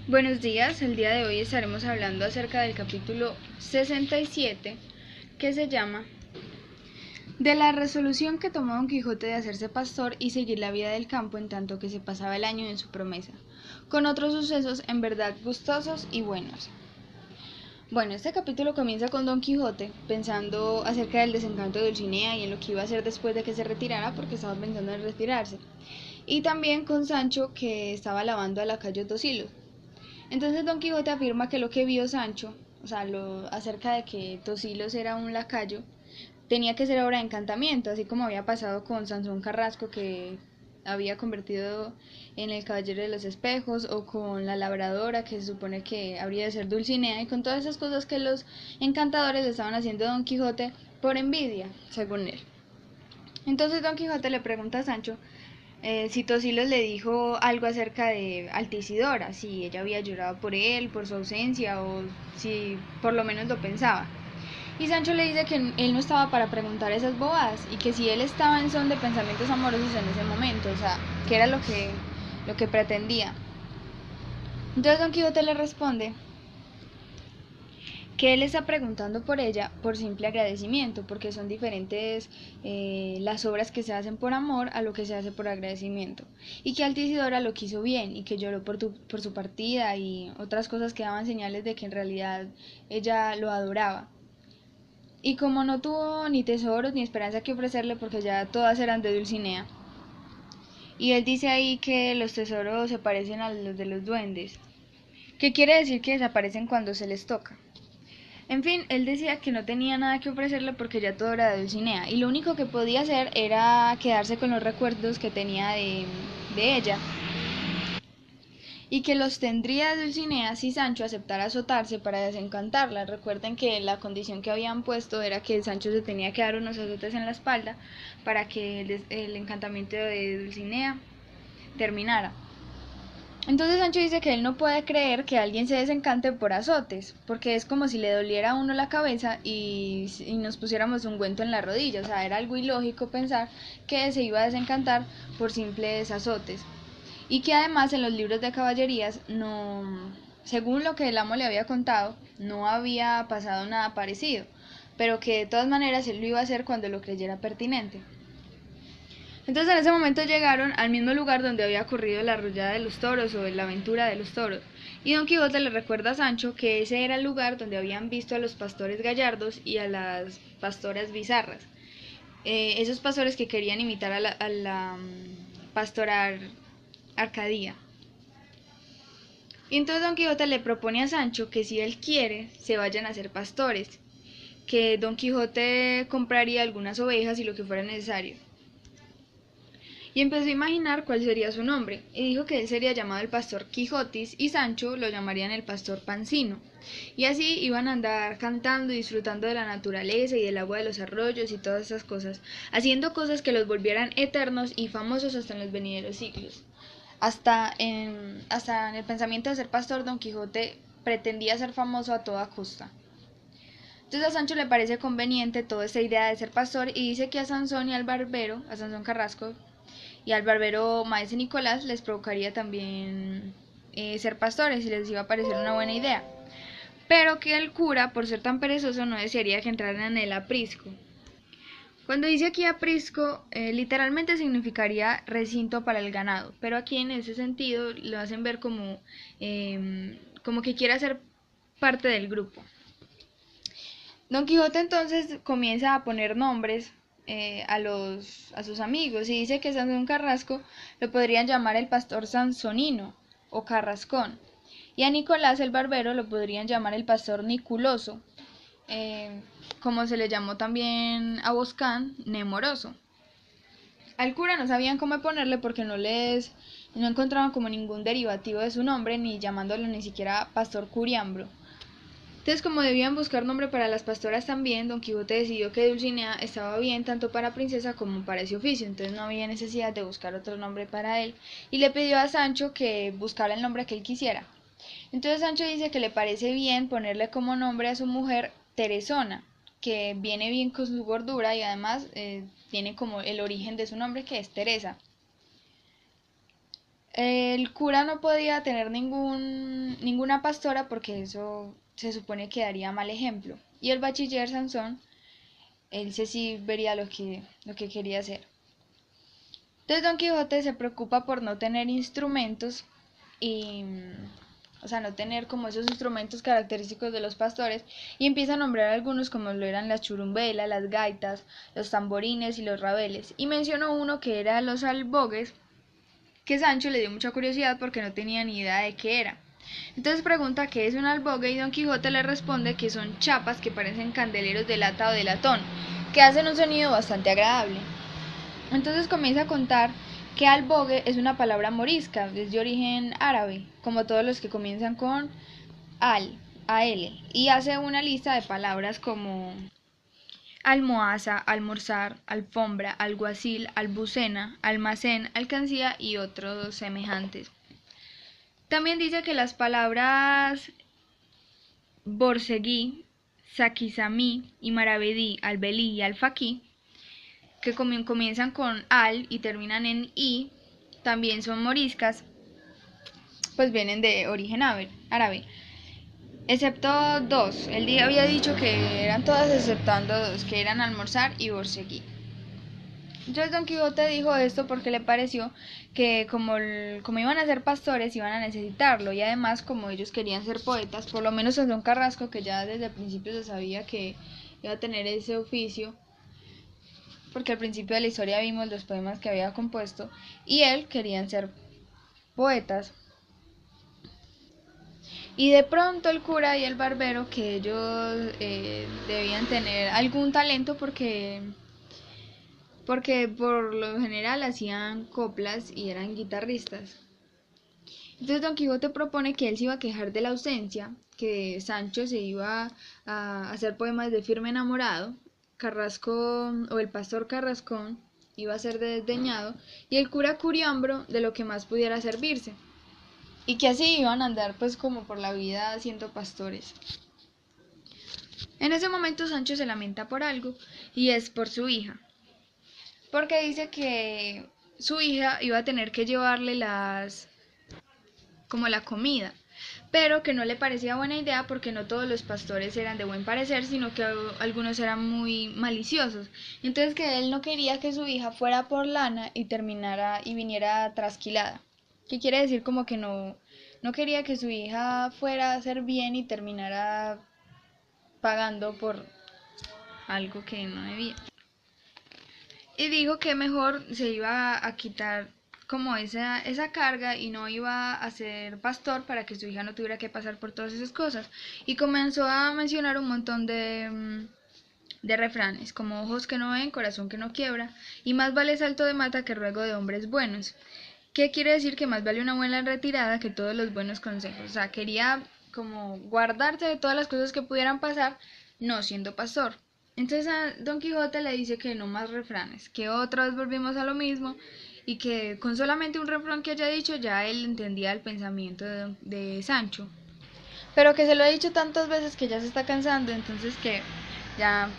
Buenos días, el día de hoy estaremos hablando acerca del capítulo 67 que se llama de la resolución que tomó Don Quijote de hacerse pastor y seguir la vida del campo en tanto que se pasaba el año en su promesa, con otros sucesos en verdad gustosos y buenos. Bueno, este capítulo comienza con Don Quijote pensando acerca del desencanto de Dulcinea y en lo que iba a hacer después de que se retirara, porque estaba pensando en retirarse, y también con Sancho, que estaba lavando al lacayo Tosilos. Entonces Don Quijote afirma que lo que vio Sancho, o sea, acerca de que Tosilos era un lacayo, tenía que ser obra de encantamiento, así como había pasado con Sansón Carrasco, que había convertido en el caballero de los espejos, o con la labradora, que se supone que habría de ser Dulcinea, y con todas esas cosas que los encantadores le estaban haciendo a Don Quijote por envidia, según él. Entonces Don Quijote le pregunta a Sancho si Tosilos le dijo algo acerca de Altisidora, si ella había llorado por él, por su ausencia, o si por lo menos lo pensaba. Y Sancho le dice que él no estaba para preguntar esas bobadas, y que si él estaba en son de pensamientos amorosos en ese momento, o sea, que era lo que pretendía. Entonces Don Quijote le responde que él está preguntando por ella por simple agradecimiento, porque son diferentes las obras que se hacen por amor a lo que se hace por agradecimiento, y que Altisidora lo quiso bien y que lloró por su partida y otras cosas que daban señales de que en realidad ella lo adoraba. Y como no tuvo ni tesoros ni esperanza que ofrecerle, porque ya todas eran de Dulcinea, y él dice ahí que los tesoros se parecen a los de los duendes, que quiere decir que desaparecen cuando se les toca. En fin, él decía que no tenía nada que ofrecerle porque ya todo era de Dulcinea, y lo único que podía hacer era quedarse con los recuerdos que tenía de ella, y que los tendría de Dulcinea si Sancho aceptara azotarse para desencantarla. Recuerden que la condición que habían puesto era que Sancho se tenía que dar unos azotes en la espalda para que el encantamiento de Dulcinea terminara. Entonces Sancho dice que él no puede creer que alguien se desencante por azotes, porque es como si le doliera a uno la cabeza y nos pusiéramos ungüento en la rodilla, o sea, era algo ilógico pensar que se iba a desencantar por simples azotes. Y que además en los libros de caballerías no, según lo que el amo le había contado, no había pasado nada parecido, pero que de todas maneras él lo iba a hacer cuando lo creyera pertinente. Entonces en ese momento llegaron al mismo lugar donde había ocurrido la arrullada de los toros o la aventura de los toros, y Don Quijote le recuerda a Sancho que ese era el lugar donde habían visto a los pastores gallardos y a las pastoras bizarras, esos pastores que querían imitar a la pastora Arcadía. Y entonces Don Quijote le propone a Sancho que si él quiere se vayan a ser pastores, que Don Quijote compraría algunas ovejas y lo que fuera necesario, y empezó a imaginar cuál sería su nombre, y dijo que él sería llamado el pastor Quijotis y Sancho lo llamarían el pastor Pancino, y así iban a andar cantando y disfrutando de la naturaleza y del agua de los arroyos y todas esas cosas, haciendo cosas que los volvieran eternos y famosos hasta en los venideros siglos. Hasta en el pensamiento de ser pastor, Don Quijote pretendía ser famoso a toda costa. Entonces a Sancho le parece conveniente toda esta idea de ser pastor y dice que a Sansón y al barbero, a Sansón Carrasco, y al barbero maese Nicolás les provocaría también ser pastores y les iba a parecer una buena idea, pero que el cura, por ser tan perezoso, no desearía que entraran en el aprisco. Cuando dice aquí aprisco, literalmente significaría recinto para el ganado, pero aquí en ese sentido lo hacen ver como que quiere ser parte del grupo. Don Quijote entonces comienza a poner nombres a sus amigos, y dice que Sansón Carrasco lo podrían llamar el pastor Sansonino o Carrascón, y a Nicolás el barbero lo podrían llamar el pastor Niculoso, como se le llamó también a Boscán, Nemoroso. Al cura no sabían cómo ponerle porque no encontraban como ningún derivativo de su nombre, ni llamándolo ni siquiera pastor Curiambro. Entonces, como debían buscar nombre para las pastoras también, Don Quijote decidió que Dulcinea estaba bien tanto para princesa como para ese oficio, entonces no había necesidad de buscar otro nombre para él, y le pidió a Sancho que buscara el nombre que él quisiera. Entonces Sancho dice que le parece bien ponerle como nombre a su mujer Teresona, que viene bien con su gordura y además tiene como el origen de su nombre, que es Teresa. El cura no podía tener ninguna pastora porque eso se supone que daría mal ejemplo. Y el bachiller Sansón, él sí vería lo que quería hacer. Entonces Don Quijote se preocupa por no tener instrumentos y, o sea, no tener como esos instrumentos característicos de los pastores y empieza a nombrar algunos como lo eran las churumbelas, las gaitas, los tamborines y los rabeles. Y mencionó uno que era los albogues, que Sancho le dio mucha curiosidad porque no tenía ni idea de qué era. Entonces pregunta qué es un albogue y Don Quijote le responde que son chapas que parecen candeleros de lata o de latón, que hacen un sonido bastante agradable. Entonces comienza a contar que albogue es una palabra morisca, es de origen árabe, como todos los que comienzan con al, y hace una lista de palabras como almohaza, almorzar, alfombra, alguacil, albucena, almacén, alcancía y otros semejantes. También dice que las palabras borseguí, saquizamí y maravedí, albelí y alfaquí, que comienzan con al y terminan en i, también son moriscas, pues vienen de origen árabe. Excepto dos, él había dicho que eran todas exceptando dos, que eran almorzar y borseguí. Entonces Don Quijote dijo esto porque le pareció que como iban a ser pastores iban a necesitarlo y además como ellos querían ser poetas, por lo menos en Don Carrasco que ya desde el principio se sabía que iba a tener ese oficio, porque al principio de la historia vimos los poemas que había compuesto y él querían ser poetas. Y de pronto el cura y el barbero que ellos debían tener algún talento porque por lo general hacían coplas y eran guitarristas. Entonces Don Quijote propone que él se iba a quejar de la ausencia, que Sancho se iba a hacer poemas de firme enamorado, Carrasco o el pastor Carrascón iba a ser desdeñado y el cura Curiambro de lo que más pudiera servirse. Y que así iban a andar pues como por la vida siendo pastores. En ese momento Sancho se lamenta por algo y es por su hija, porque dice que su hija iba a tener que llevarle como la comida, pero que no le parecía buena idea porque no todos los pastores eran de buen parecer, sino que algunos eran muy maliciosos. Entonces que él no quería que su hija fuera por lana y terminara y viniera trasquilada. ¿Qué quiere decir? Como que no quería que su hija fuera a hacer bien y terminara pagando por algo que no debía. Y dijo que mejor se iba a quitar como esa carga y no iba a ser pastor para que su hija no tuviera que pasar por todas esas cosas. Y comenzó a mencionar un montón de refranes, como ojos que no ven, corazón que no quiebra, y más vale salto de mata que ruego de hombres buenos. ¿Qué quiere decir? Que más vale una buena retirada que todos los buenos consejos. O sea, quería como guardarse de todas las cosas que pudieran pasar, no siendo pastor. Entonces a Don Quijote le dice que no más refranes, que otra vez volvimos a lo mismo y que con solamente un refrán que haya dicho ya él entendía el pensamiento de Sancho. Pero que se lo ha dicho tantas veces que ya se está cansando, entonces que ya,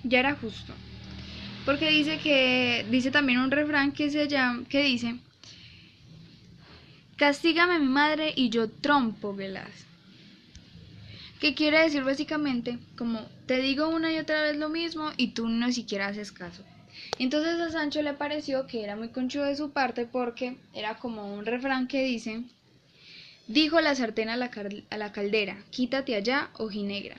ya era justo. Porque dice también un refrán que dice, castígame mi madre y yo trompo velas. Que quiere decir básicamente como te digo una y otra vez lo mismo y tú no siquiera haces caso. Entonces a Sancho le pareció que era muy conchudo de su parte porque era como un refrán que dice, dijo la sartén a la caldera, quítate allá, ojinegra.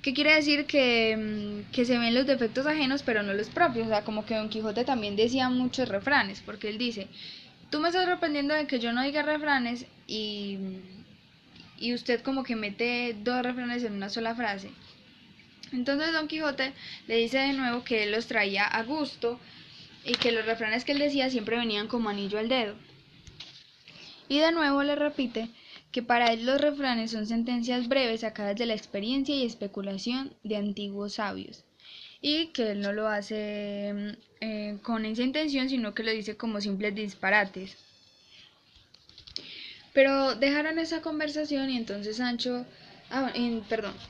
Que quiere decir que se ven los defectos ajenos pero no los propios. O sea, como que Don Quijote también decía muchos refranes, porque él dice, tú me estás sorprendiendo de que yo no diga refranes y usted como que mete dos refranes en una sola frase. Entonces Don Quijote le dice de nuevo que él los traía a gusto y que los refranes que él decía siempre venían como anillo al dedo. Y de nuevo le repite que para él los refranes son sentencias breves sacadas de la experiencia y especulación de antiguos sabios, y que él no lo hace con esa intención, sino que lo dice como simples disparates. Pero dejaron esa conversación y entonces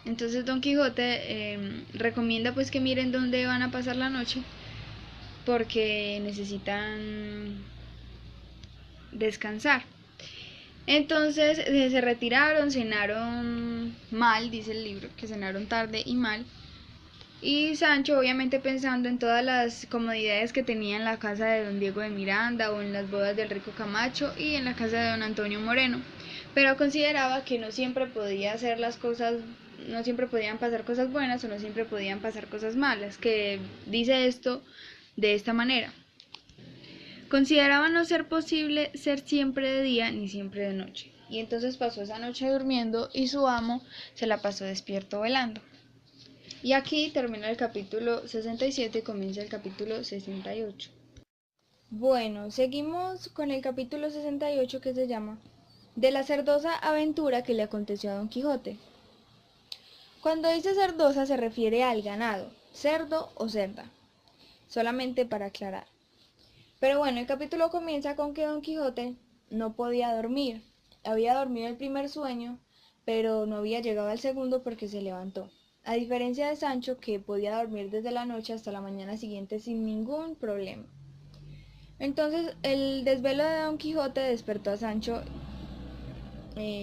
entonces Don Quijote recomienda pues que miren dónde van a pasar la noche porque necesitan descansar. Entonces se retiraron, cenaron mal, dice el libro, que cenaron tarde y mal. Y Sancho, obviamente pensando en todas las comodidades que tenía en la casa de don Diego de Miranda o en las bodas del rico Camacho y en la casa de don Antonio Moreno, pero consideraba que no siempre podía hacer las cosas, no siempre podían pasar cosas buenas o no siempre podían pasar cosas malas, que dice esto de esta manera. Consideraba no ser posible ser siempre de día ni siempre de noche, y entonces pasó esa noche durmiendo y su amo se la pasó despierto velando. Y aquí termina el capítulo 67 y comienza el capítulo 68. Bueno, seguimos con el capítulo 68 que se llama De la cerdosa aventura que le aconteció a Don Quijote. Cuando dice cerdosa se refiere al ganado, cerdo o cerda, solamente para aclarar. Pero bueno, el capítulo comienza con que Don Quijote no podía dormir. Había dormido el primer sueño, pero no había llegado al segundo porque se levantó. A diferencia de Sancho, que podía dormir desde la noche hasta la mañana siguiente sin ningún problema. Entonces el desvelo de Don Quijote despertó a Sancho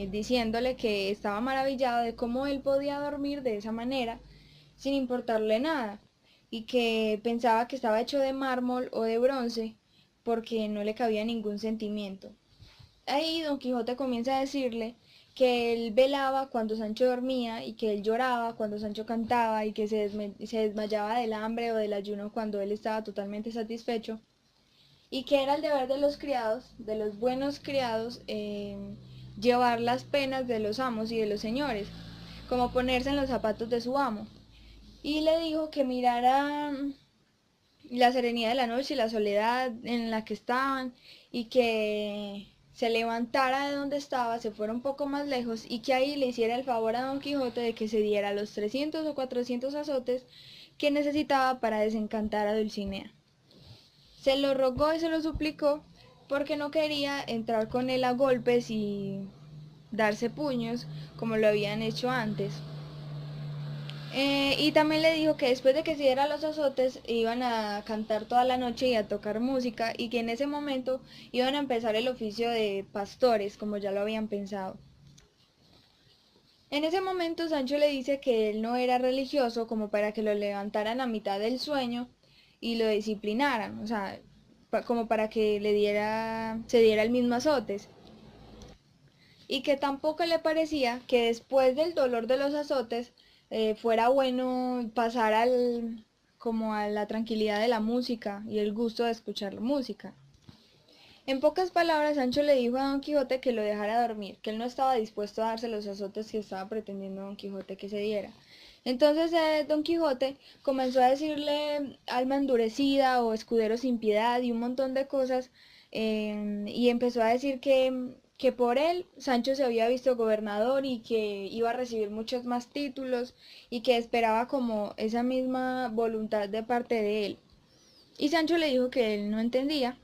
diciéndole que estaba maravillado de cómo él podía dormir de esa manera sin importarle nada y que pensaba que estaba hecho de mármol o de bronce porque no le cabía ningún sentimiento. Ahí Don Quijote comienza a decirle que él velaba cuando Sancho dormía y que él lloraba cuando Sancho cantaba y que se desmayaba del hambre o del ayuno cuando él estaba totalmente satisfecho y que era el deber de los criados, de los buenos criados, llevar las penas de los amos y de los señores, como ponerse en los zapatos de su amo. Y le dijo que mirara la serenidad de la noche y la soledad en la que estaban y que se levantara de donde estaba, se fuera un poco más lejos y que ahí le hiciera el favor a Don Quijote de que se diera los 300 o 400 azotes que necesitaba para desencantar a Dulcinea. Se lo rogó y se lo suplicó porque no quería entrar con él a golpes y darse puños como lo habían hecho antes. Y también le dijo que después de que se diera los azotes iban a cantar toda la noche y a tocar música y que en ese momento iban a empezar el oficio de pastores como ya lo habían pensado. En ese momento Sancho le dice que él no era religioso como para que lo levantaran a mitad del sueño y lo disciplinaran, o sea, como para que se diera el mismo azotes. Y que tampoco le parecía que después del dolor de los azotes fuera bueno pasar como a la tranquilidad de la música y el gusto de escuchar música. En pocas palabras, Sancho le dijo a Don Quijote que lo dejara dormir, que él no estaba dispuesto a darse los azotes que estaba pretendiendo Don Quijote que se diera. Entonces Don Quijote comenzó a decirle alma endurecida o escudero sin piedad y un montón de cosas y empezó a decir que por él Sancho se había visto gobernador y que iba a recibir muchos más títulos y que esperaba como esa misma voluntad de parte de él. Y Sancho le dijo que él no entendía,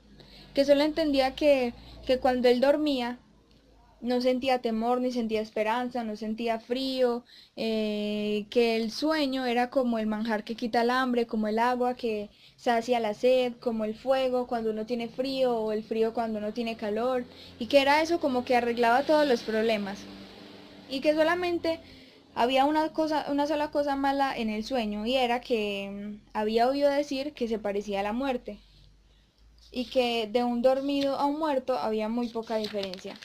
que solo entendía que cuando él dormía no sentía temor ni sentía esperanza, no sentía frío, que el sueño era como el manjar que quita el hambre, como el agua que sacia la sed, como el fuego cuando uno tiene frío o el frío cuando uno tiene calor, y que era eso como que arreglaba todos los problemas, y que solamente había una sola cosa mala en el sueño, y era que había oído decir que se parecía a la muerte, y que de un dormido a un muerto había muy poca diferencia.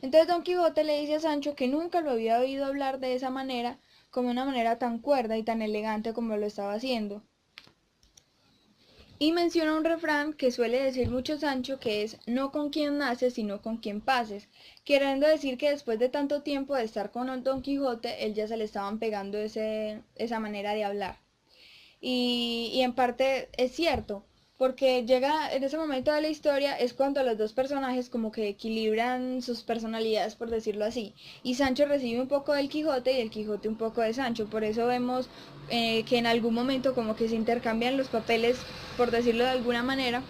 Entonces Don Quijote le dice a Sancho que nunca lo había oído hablar de esa manera, como una manera tan cuerda y tan elegante como lo estaba haciendo. Y menciona un refrán que suele decir mucho Sancho, que es no con quien naces, sino con quien pases, queriendo decir que después de tanto tiempo de estar con Don Quijote, él ya se le estaban pegando esa manera de hablar. Y en parte es cierto, porque llega en ese momento de la historia es cuando los dos personajes como que equilibran sus personalidades, por decirlo así, y Sancho recibe un poco del Quijote y el Quijote un poco de Sancho. Por eso vemos que en algún momento como que se intercambian los papeles, por decirlo de alguna manera,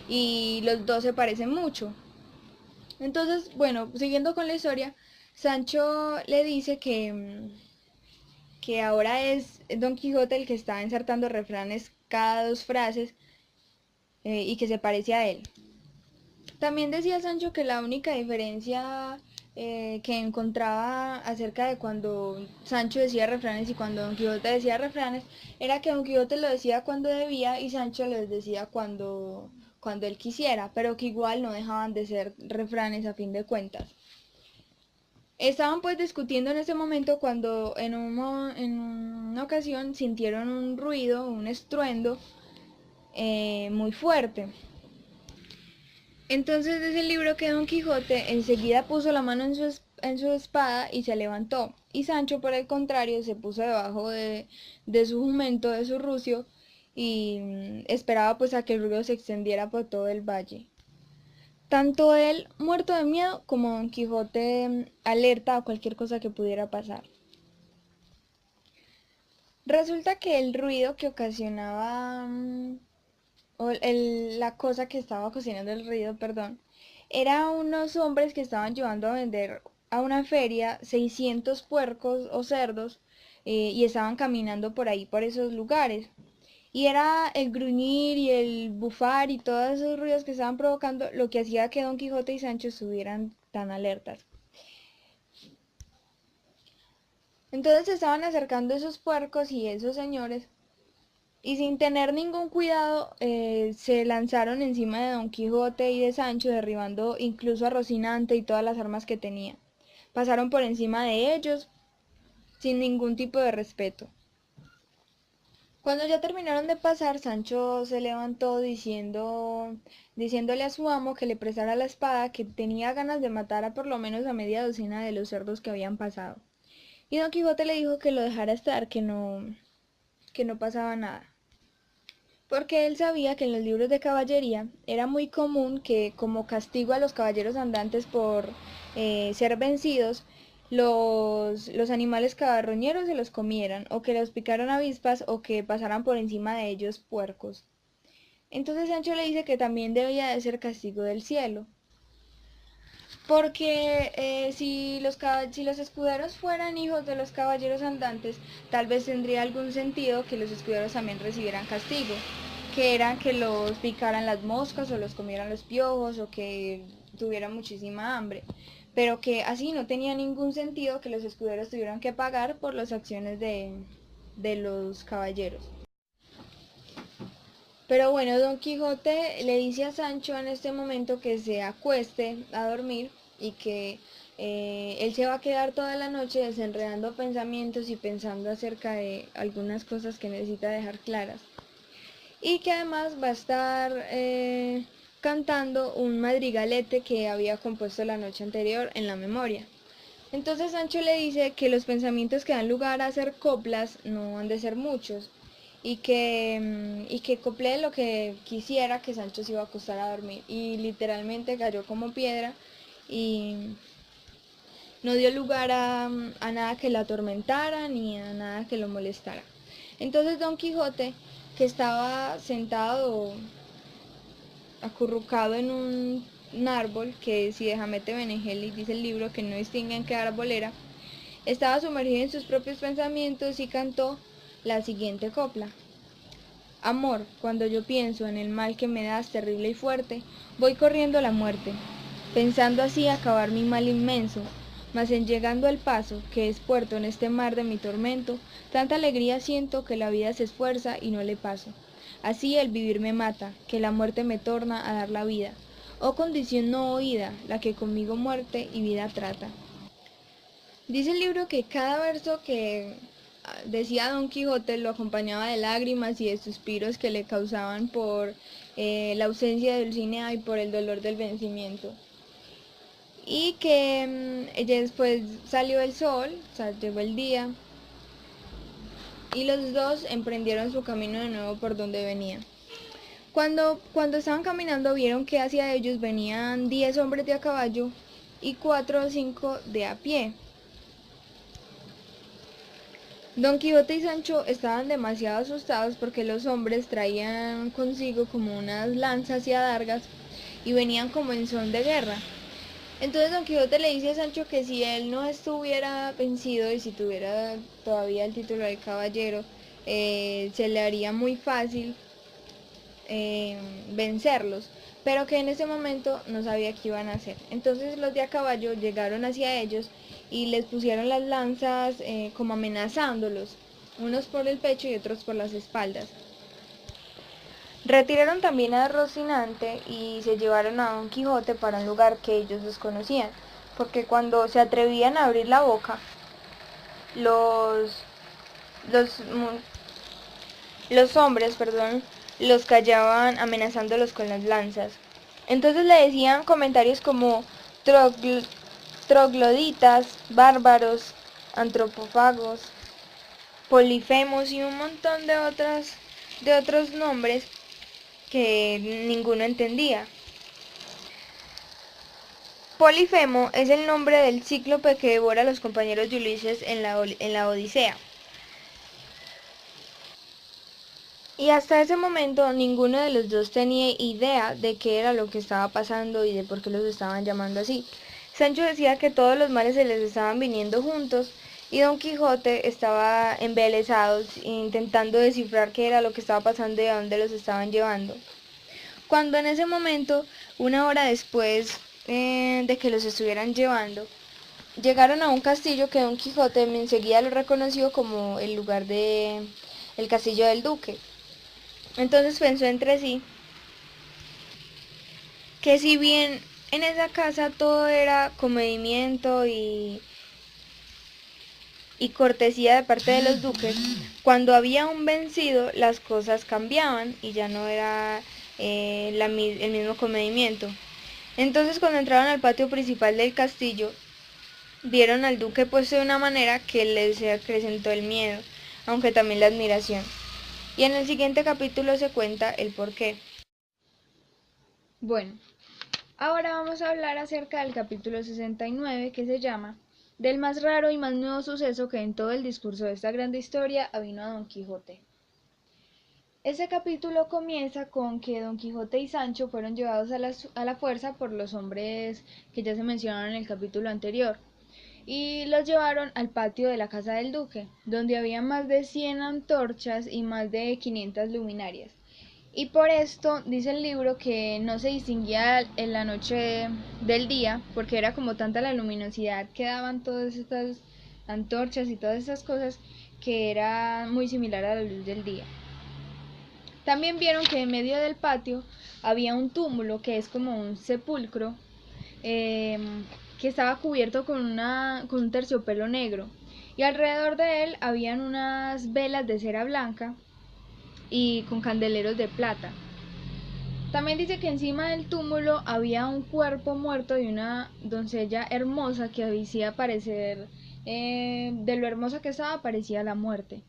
y los dos se parecen mucho. Entonces, bueno, siguiendo con la historia, Sancho le dice que ahora es Don Quijote el que está insertando refranes cada dos frases y que se parece a él. También decía Sancho que la única diferencia que encontraba acerca de cuando Sancho decía refranes y cuando Don Quijote decía refranes era que Don Quijote lo decía cuando debía y Sancho los decía cuando él quisiera, pero que igual no dejaban de ser refranes a fin de cuentas. Estaban pues discutiendo en ese momento cuando en una ocasión sintieron un ruido, un estruendo muy fuerte. Entonces dice el libro que Don Quijote enseguida puso la mano en su espada y se levantó. Y Sancho, por el contrario, se puso debajo de su jumento, de su rucio, y esperaba pues a que el ruido se extendiera por todo el valle. Tanto él muerto de miedo como Don Quijote alerta a cualquier cosa que pudiera pasar. Resulta que el ruido que ocasionaba la cosa que estaba cocinando el ruido, perdón, era unos hombres que estaban llevando a vender a una feria 600 puercos o cerdos y estaban caminando por ahí, por esos lugares. Y era el gruñir y el bufar y todos esos ruidos que estaban provocando lo que hacía que Don Quijote y Sancho estuvieran tan alertas. Entonces se estaban acercando esos puercos y esos señores y sin tener ningún cuidado se lanzaron encima de Don Quijote y de Sancho, derribando incluso a Rocinante y todas las armas que tenía. Pasaron por encima de ellos sin ningún tipo de respeto. Cuando ya terminaron de pasar, Sancho se levantó diciéndole a su amo que le prestara la espada, que tenía ganas de matar a por lo menos a media docena de los cerdos que habían pasado. Y Don Quijote le dijo que lo dejara estar, que no pasaba nada. Porque él sabía que en los libros de caballería era muy común que, como castigo a los caballeros andantes por ser vencidos, los animales cabarroñeros se los comieran, o que los picaran avispas, o que pasaran por encima de ellos puercos. Entonces Sancho le dice que también debía de ser castigo del cielo. Porque si los escuderos fueran hijos de los caballeros andantes, tal vez tendría algún sentido que los escuderos también recibieran castigo, que era que los picaran las moscas o los comieran los piojos o que tuvieran muchísima hambre, pero que así no tenía ningún sentido que los escuderos tuvieran que pagar por las acciones de los caballeros. Pero bueno, Don Quijote le dice a Sancho en este momento que se acueste a dormir y que él se va a quedar toda la noche desenredando pensamientos y pensando acerca de algunas cosas que necesita dejar claras. Y que además va a estar cantando un madrigalete que había compuesto la noche anterior en la memoria. Entonces Sancho le dice que los pensamientos que dan lugar a hacer coplas no han de ser muchos y que coplee lo que quisiera, que Sancho se iba a acostar a dormir. Y literalmente cayó como piedra y no dio lugar a nada que lo atormentara ni a nada que lo molestara. Entonces Don Quijote, que estaba sentado acurrucado en un árbol, que si de Jamete Benengeli dice el libro que no distingue en qué árbol era, estaba sumergido en sus propios pensamientos y cantó la siguiente copla. Amor, cuando yo pienso en el mal que me das terrible y fuerte, voy corriendo a la muerte, pensando así acabar mi mal inmenso, mas en llegando al paso, que es puerto en este mar de mi tormento, tanta alegría siento que la vida se esfuerza y no le paso. Así el vivir me mata, que la muerte me torna a dar la vida. Oh condición no oída, la que conmigo muerte y vida trata. Dice el libro que cada verso que decía Don Quijote lo acompañaba de lágrimas y de suspiros que le causaban por la ausencia de Dulcinea y por el dolor del vencimiento. Y que después salió el sol, o sea, llegó el día, y los dos emprendieron su camino de nuevo por donde venían. Cuando estaban caminando vieron que hacia ellos venían 10 hombres de a caballo y 4 o 5 de a pie. Don Quijote y Sancho estaban demasiado asustados porque los hombres traían consigo como unas lanzas y adargas y venían como en son de guerra. Entonces Don Quijote le dice a Sancho que si él no estuviera vencido y si tuviera todavía el título de caballero, se le haría muy fácil vencerlos, pero que en ese momento no sabía qué iban a hacer. Entonces los de a caballo llegaron hacia ellos y les pusieron las lanzas como amenazándolos, unos por el pecho y otros por las espaldas. Retiraron también a Rocinante y se llevaron a Don Quijote para un lugar que ellos desconocían, porque cuando se atrevían a abrir la boca, los, los, los hombres, los callaban amenazándolos con las lanzas. Entonces le decían comentarios como trogloditas, bárbaros, antropófagos, polifemos y un montón de otros nombres que ninguno entendía. Polifemo es el nombre del cíclope que devora a los compañeros de Ulises en la Odisea. Y hasta ese momento ninguno de los dos tenía idea de qué era lo que estaba pasando y de por qué los estaban llamando así. Sancho decía que todos los males se les estaban viniendo juntos y Don Quijote estaba embelesado intentando descifrar qué era lo que estaba pasando y a dónde los estaban llevando. Cuando en ese momento, una hora después de que los estuvieran llevando, llegaron a un castillo que Don Quijote enseguida lo reconoció como el lugar de el castillo del duque. Entonces pensó entre sí que si bien en esa casa todo era comedimiento y cortesía de parte de los duques, cuando había un vencido las cosas cambiaban y ya no era el mismo comedimiento. Entonces cuando entraron al patio principal del castillo, vieron al duque puesto de una manera que les acrecentó el miedo, aunque también la admiración. Y en el siguiente capítulo se cuenta el porqué. Bueno, ahora vamos a hablar acerca del capítulo 69, que se llama del más raro y más nuevo suceso que en todo el discurso de esta grande historia avino a Don Quijote. Este capítulo comienza con que Don Quijote y Sancho fueron llevados a la fuerza por los hombres que ya se mencionaron en el capítulo anterior, y los llevaron al patio de la casa del duque, donde había más de 100 antorchas y más de 500 luminarias. Y por esto dice el libro que no se distinguía en la noche del día, porque era como tanta la luminosidad que daban todas estas antorchas y todas estas cosas, que era muy similar a la luz del día. También vieron que en medio del patio había un túmulo, que es como un sepulcro, que estaba cubierto con un terciopelo negro, y alrededor de él habían unas velas de cera blanca y con candeleros de plata. También dice que encima del túmulo había un cuerpo muerto de una doncella hermosa que hacía parecer, de lo hermosa que estaba, parecía la muerte.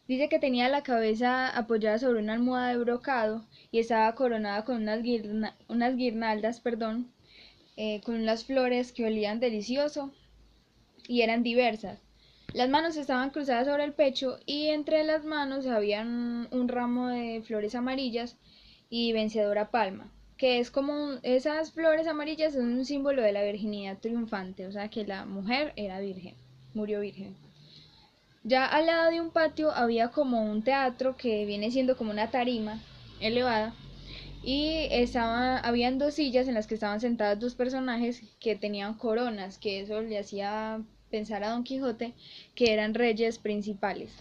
Dice que tenía la cabeza apoyada sobre una almohada de brocado y estaba coronada con unas guirnaldas, con unas flores que olían delicioso y eran diversas. Las manos estaban cruzadas sobre el pecho y entre las manos había un ramo de flores amarillas y vencedora palma, que es como esas flores amarillas son un símbolo de la virginidad triunfante, o sea que la mujer era virgen, murió virgen. Ya al lado de un patio había como un teatro que viene siendo como una tarima elevada y habían dos sillas en las que estaban sentadas dos personajes que tenían coronas, que eso le hacía pensar a Don Quijote que eran reyes principales.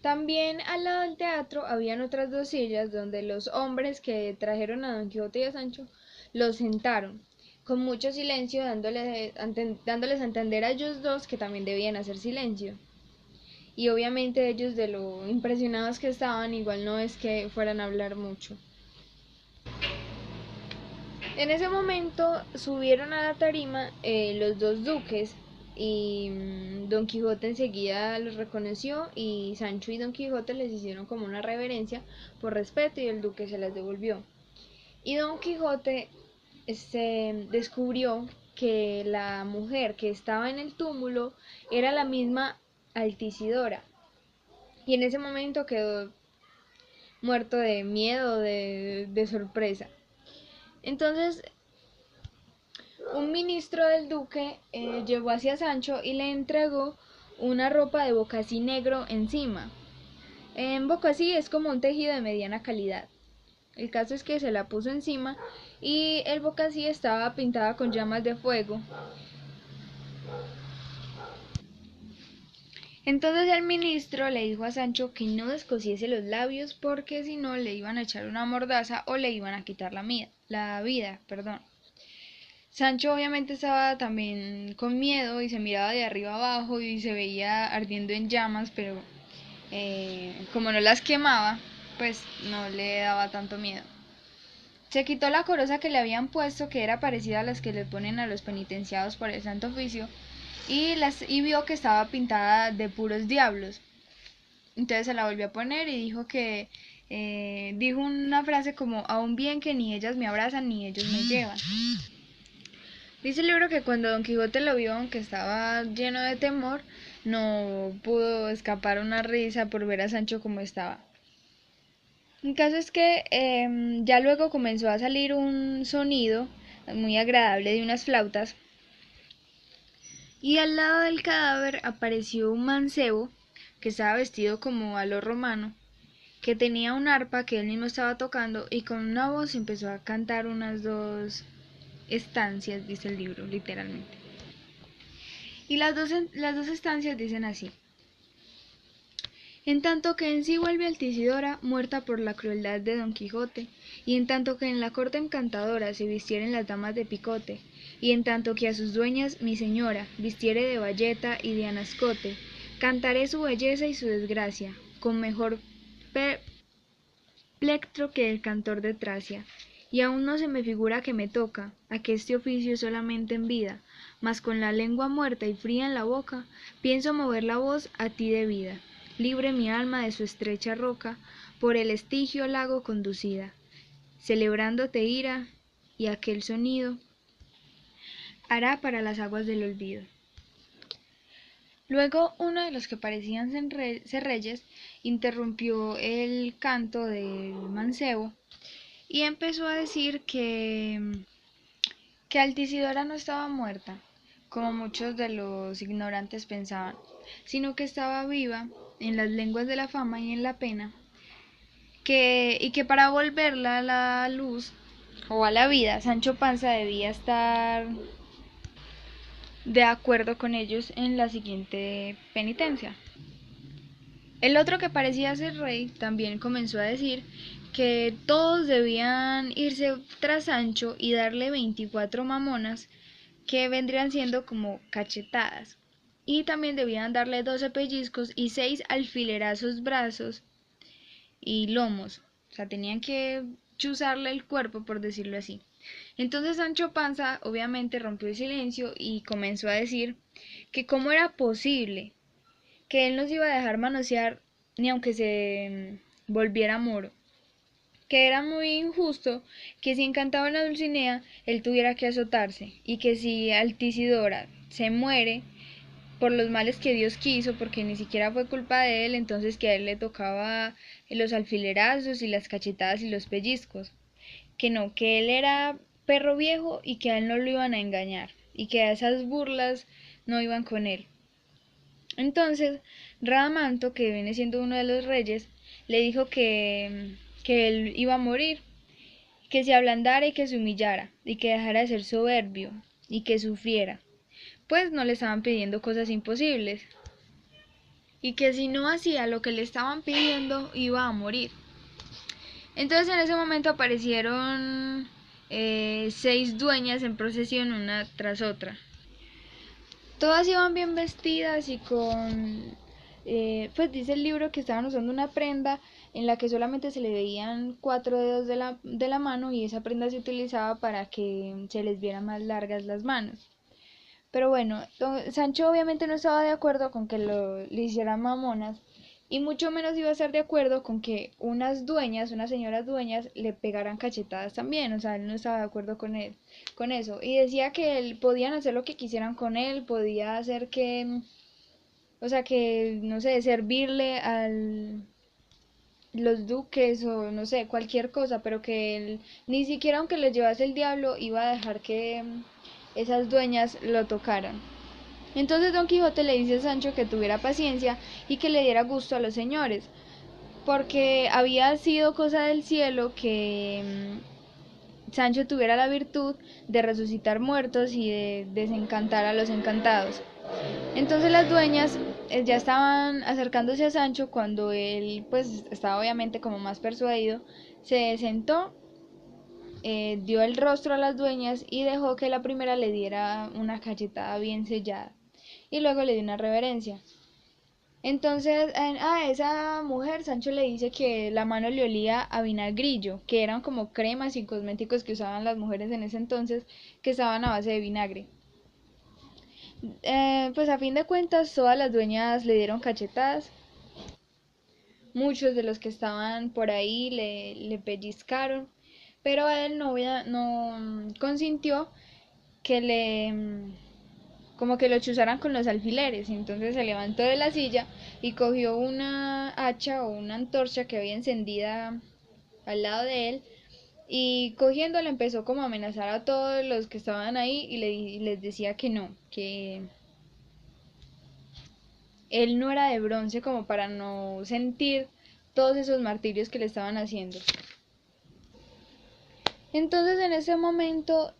También al lado del teatro habían otras dos sillas donde los hombres que trajeron a Don Quijote y a Sancho los sentaron con mucho silencio, dándoles a entender a ellos dos que también debían hacer silencio. Y obviamente ellos, de lo impresionados que estaban, igual no es que fueran a hablar mucho. En ese momento subieron a la tarima los dos duques y Don Quijote enseguida los reconoció y Sancho y Don Quijote les hicieron como una reverencia por respeto y el duque se las devolvió. Y Don Quijote descubrió que la mujer que estaba en el túmulo era la misma Altisidora y en ese momento quedó muerto de miedo, de sorpresa. Entonces un ministro del duque llegó hacia Sancho y le entregó una ropa de bocasí negro encima. En bocasí es como un tejido de mediana calidad. El caso es que se la puso encima y el boca así estaba pintada con llamas de fuego. Entonces el ministro le dijo a Sancho que no descosiese los labios porque si no le iban a echar una mordaza o le iban a quitar la vida. Sancho obviamente estaba también con miedo y se miraba de arriba abajo y se veía ardiendo en llamas, pero como no las quemaba, pues no le daba tanto miedo. Se quitó la coroza que le habían puesto, que era parecida a las que le ponen a los penitenciados por el Santo Oficio, y vio que estaba pintada de puros diablos. Entonces se la volvió a poner y dijo que dijo una frase como: aún bien que ni ellas me abrazan ni ellos me llevan. Dice el libro que cuando Don Quijote lo vio, aunque estaba lleno de temor, no pudo escapar una risa por ver a Sancho como estaba. El caso es que ya luego comenzó a salir un sonido muy agradable de unas flautas, y al lado del cadáver apareció un mancebo que estaba vestido como a lo romano, que tenía un arpa que él mismo estaba tocando y con una voz empezó a cantar unas 2 estancias, dice el libro, literalmente. Y las dos estancias dicen así: en tanto que en sí vuelve Altisidora, muerta por la crueldad de Don Quijote, y en tanto que en la corte encantadora se vistieren las damas de picote, y en tanto que a sus dueñas mi señora vistiere de bayeta y de anascote, cantaré su belleza y su desgracia, con mejor plectro que el cantor de Tracia, y aún no se me figura que me toca aqueste oficio solamente en vida, mas con la lengua muerta y fría en la boca, pienso mover la voz a ti de vida. Libre mi alma de su estrecha roca, por el estigio lago conducida, celebrándote ira, y aquel sonido hará para las aguas del olvido. Luego uno de los que parecían ser reyes interrumpió el canto del mancebo y empezó a decir que Altisidora no estaba muerta, como muchos de los ignorantes pensaban, sino que estaba viva en las lenguas de la fama y en la pena, y que para volverla a la luz o a la vida, Sancho Panza debía estar de acuerdo con ellos en la siguiente penitencia. El otro, que parecía ser rey, también comenzó a decir que todos debían irse tras Sancho y darle 24 mamonas, que vendrían siendo como cachetadas, y también debían darle 12 pellizcos y 6 alfilerazos brazos y lomos, o sea, tenían que chuzarle el cuerpo, por decirlo así. Entonces Sancho Panza obviamente rompió el silencio y comenzó a decir que cómo era posible, que él no se iba a dejar manosear ni aunque se volviera moro, que era muy injusto que si encantaban a Dulcinea él tuviera que azotarse, y que si Altisidora se muere por los males que Dios quiso, porque ni siquiera fue culpa de él, entonces que a él le tocaba los alfilerazos y las cachetadas y los pellizcos, que no, que él era perro viejo y que a él no lo iban a engañar, y que a esas burlas no iban con él. Entonces Radamanto, que viene siendo uno de los reyes, le dijo que él iba a morir, que se ablandara y que se humillara, y que dejara de ser soberbio, y que sufriera, pues no le estaban pidiendo cosas imposibles, y que si no hacía lo que le estaban pidiendo iba a morir. Entonces en ese momento aparecieron 6 dueñas en procesión una tras otra. Todas iban bien vestidas y pues dice el libro que estaban usando una prenda en la que solamente se le veían 4 dedos de la mano, y esa prenda se utilizaba para que se les viera más largas las manos. Pero bueno, Sancho obviamente no estaba de acuerdo con que le hicieran mamonas, y mucho menos iba a estar de acuerdo con que unas señoras dueñas, le pegaran cachetadas también. O sea, él no estaba de acuerdo con eso. Y decía que él podían hacer lo que quisieran con él, podía hacer o sea, que, no sé, servirle a los duques o no sé, cualquier cosa, pero que él, ni siquiera aunque le llevase el diablo, iba a dejar que esas dueñas lo tocaran. Entonces Don Quijote le dice a Sancho que tuviera paciencia y que le diera gusto a los señores, porque había sido cosa del cielo que Sancho tuviera la virtud de resucitar muertos y de desencantar a los encantados. Entonces las dueñas ya estaban acercándose a Sancho cuando él pues estaba obviamente como más persuadido, se sentó, dio el rostro a las dueñas y dejó que la primera le diera una cachetada bien sellada y luego le dio una reverencia. Entonces a esa mujer Sancho le dice que la mano le olía a vinagrillo, que eran como cremas y cosméticos que usaban las mujeres en ese entonces, que estaban a base de vinagre. Pues a fin de cuentas todas las dueñas le dieron cachetadas. Muchos de los que estaban por ahí le pellizcaron, pero él no consintió que como que lo chuzaran con los alfileres. Entonces se levantó de la silla y cogió una hacha o una antorcha que había encendida al lado de él, y cogiéndola empezó como a amenazar a todos los que estaban ahí y les decía que no, que él no era de bronce como para no sentir todos esos martirios que le estaban haciendo. Entonces en ese momento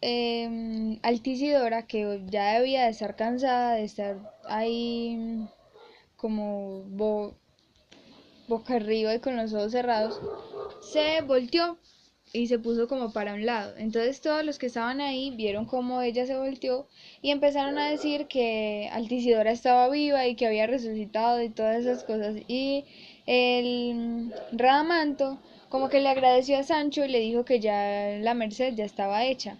Altisidora, que ya debía de estar cansada de estar ahí como boca arriba y con los ojos cerrados, se volteó y se puso como para un lado. Entonces todos los que estaban ahí vieron cómo ella se volteó y empezaron a decir que Altisidora estaba viva y que había resucitado y todas esas cosas. Y el Radamanto como que le agradeció a Sancho y le dijo que ya la merced ya estaba hecha.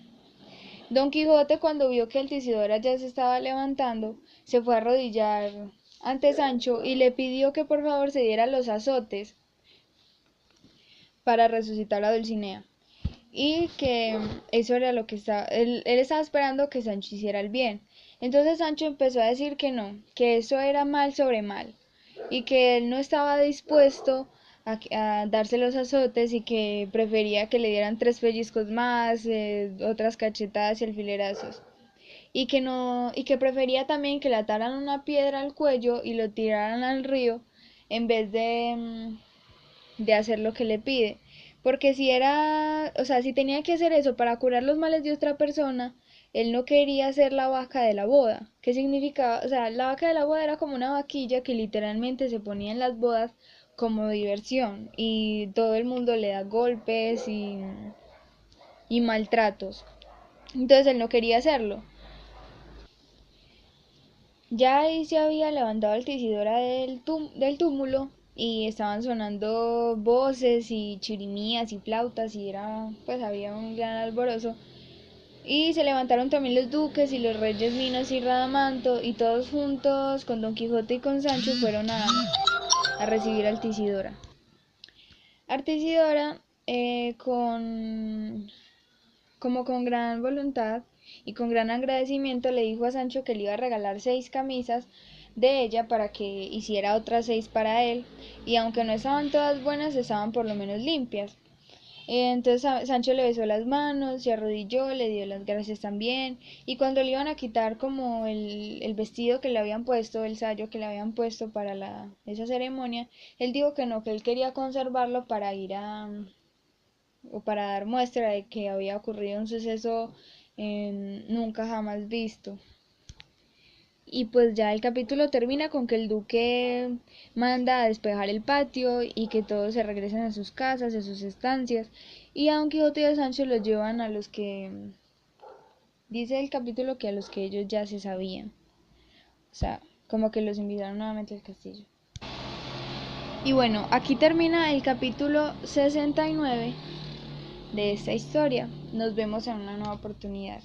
Don Quijote, cuando vio que Altisidora ya se estaba levantando, se fue a arrodillar ante Sancho y le pidió que por favor se diera los azotes para resucitar a Dulcinea, y que eso era lo que él estaba esperando que Sancho hiciera el bien. Entonces Sancho empezó a decir que no, que eso era mal sobre mal, y que él no estaba dispuesto a darse los azotes y que prefería que le dieran 3 pellizcos más, otras cachetadas y alfilerazos, y que no, y que prefería también que le ataran una piedra al cuello y lo tiraran al río en vez de hacer lo que le pide. Porque si era, o sea, si tenía que hacer eso para curar los males de otra persona, él no quería ser la vaca de la boda. ¿Qué significaba? O sea, la vaca de la boda era como una vaquilla que literalmente se ponía en las bodas como diversión y todo el mundo le da golpes y maltratos. Entonces él no quería hacerlo. Ya ahí se había levantado Altisidora del túmulo y estaban sonando voces y chirimías y flautas y pues había un gran alborozo. Y se levantaron también los duques y los reyes Minos y Radamanto, y todos juntos con Don Quijote y con Sancho fueron a recibir a Altisidora. Altisidora, como con gran voluntad y con gran agradecimiento, le dijo a Sancho que le iba a regalar 6 camisas de ella para que hiciera otras 6 para él, y aunque no estaban todas buenas, estaban por lo menos limpias. Entonces Sancho le besó las manos, se arrodilló, le dio las gracias también, y cuando le iban a quitar como el vestido que le habían puesto, el sayo que le habían puesto para esa ceremonia, él dijo que no, que él quería conservarlo para ir o para dar muestra de que había ocurrido un suceso nunca jamás visto. Y pues ya el capítulo termina con que el duque manda a despejar el patio y que todos se regresen a sus casas, a sus estancias, y a Don Quijote y a Sancho los llevan a los que, dice el capítulo, que a los que ellos ya se sabían. O sea, como que los invitaron nuevamente al castillo. Y bueno, aquí termina el capítulo 69 de esta historia. Nos vemos en una nueva oportunidad.